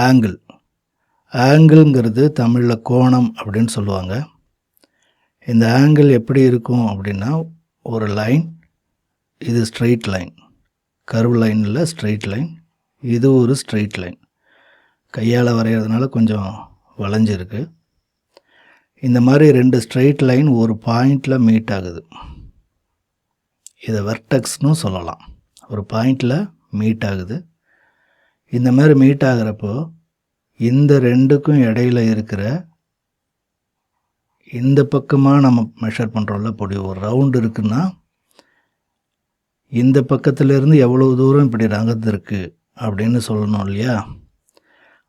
Angle. ஆங்கிள்ங்கிறது தமிழில் கோணம் அப்படின்னு சொல்லுவாங்க. இந்த ஆங்கிள் எப்படி இருக்கும் அப்படின்னா, ஒரு லைன், இது ஸ்ட்ரெயிட் லைன், கர்வ் லைன் இல்லை, ஸ்ட்ரெயிட் லைன். இது ஒரு ஸ்ட்ரெயிட் லைன். கையால் வரைகிறதுனால கொஞ்சம் வளைஞ்சிருக்கு. இந்த மாதிரி 2 ஸ்ட்ரெயிட் லைன் ஒரு பாயிண்டில் மீட் ஆகுது. இதை வெர்டெக்ஸ்னு சொல்லலாம். ஒரு பாயிண்டில் மீட் ஆகுது. இந்த மாதிரி மீட் ஆகிறப்போ இந்த ரெண்டுக்கும் இடையில் இருக்கிற இந்த பக்கமாக நம்ம மெஷர் பண்ணுறோம்ல, பொடி ஒரு ரவுண்டு இருக்குன்னா இந்த பக்கத்துலேருந்து எவ்வளோ தூரம் இப்படி நகர்ந்துருக்கு அப்படின்னு சொல்லணும் இல்லையா?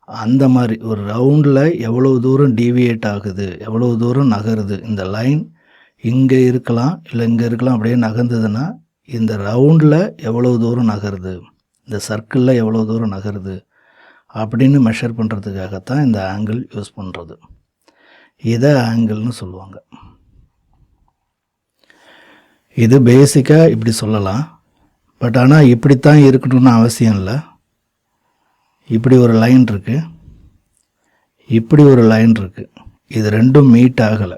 அந்த மாதிரி ஒரு ரவுண்டில் எவ்வளோ தூரம் டீவியேட் ஆகுது, எவ்வளோ தூரம் நகருது, இந்த லைன் இங்கே இருக்கலாம் இல்லை இங்கே இருக்கலாம், அப்படியே நகர்ந்ததுன்னா இந்த ரவுண்டில் எவ்வளோ தூரம் நகருது, இந்த சர்க்கிளில் எவ்வளோ தூரம் நகருது அப்படின்னு மெஷர் பண்ணுறதுக்காகத்தான் இந்த ஆங்கிள் யூஸ் பண்ணுறது. இதை ஆங்கிள்னு சொல்லுவாங்க. இது பேசிக்காக இப்படி சொல்லலாம். பட் ஆனால் இப்படித்தான் இருக்கணும்னு அவசியம் இல்லை. இப்படி ஒரு லைன் இருக்குது, இப்படி ஒரு லைன் இருக்குது. இது ரெண்டும் மீட் ஆகலை.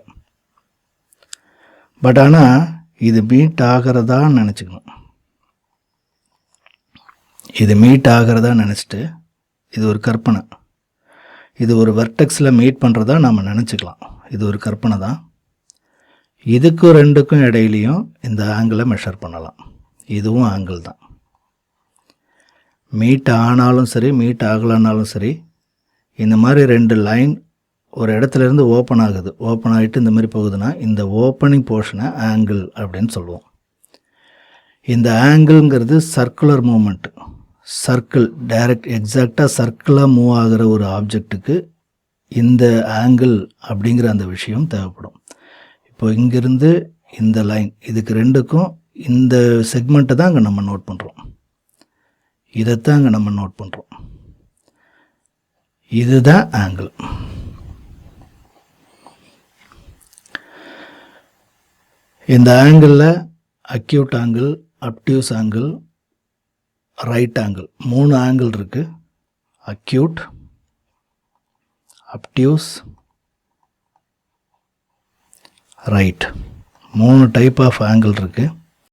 பட் ஆனால் இது மீட் ஆகிறதா நினச்சிக்கணும். இது மீட் ஆகிறதா நினச்சிட்டு இது ஒரு கற்பனை, இது ஒரு வெர்டெக்ஸில் மீட் பண்ணுறதா நம்ம நினச்சிக்கலாம். இது ஒரு கற்பனை தான். இதுக்கும் ரெண்டுக்கும் இடையிலையும் இந்த ஆங்கிளை மெஷர் பண்ணலாம். இதுவும் ஆங்கிள் தான். மீட் ஆனாலும் சரி, மீட் ஆகலைனாலும் சரி, இந்த மாதிரி 2 லைன் ஒரு இடத்துலேருந்து ஓப்பன் ஆகுது, ஓப்பன் ஆகிட்டு இந்த மாதிரி போகுதுன்னா இந்த ஓப்பனிங் போர்ஷனை ஆங்கிள் அப்படின்னு சொல்லுவோம். இந்த ஆங்கிள்ங்கிறது சர்க்குலர் மூமெண்ட்டு. சர்க்கிள் டைரக்ட் எக்ஸாக்டாக சர்க்கிளாக மூவ் ஆகிற ஒரு ஆப்ஜெக்ட்டுக்கு இந்த ஆங்கிள் அப்படிங்கிற அந்த விஷயம் தேவைப்படும். இப்போ இங்கேருந்து இந்த லைன், இதுக்கு ரெண்டுக்கும் இந்த செக்மெண்ட்டை தான் அங்கே நம்ம நோட் பண்ணுறோம். இதைத்தான் அங்கே நம்ம நோட் பண்ணுறோம். இதுதான் ஆங்கிள். இந்த ஆங்கிளில் acute angle, obtuse angle, right angle, 3 angle இருக்குது. Acute, obtuse, right, 3 type of angle இருக்குது.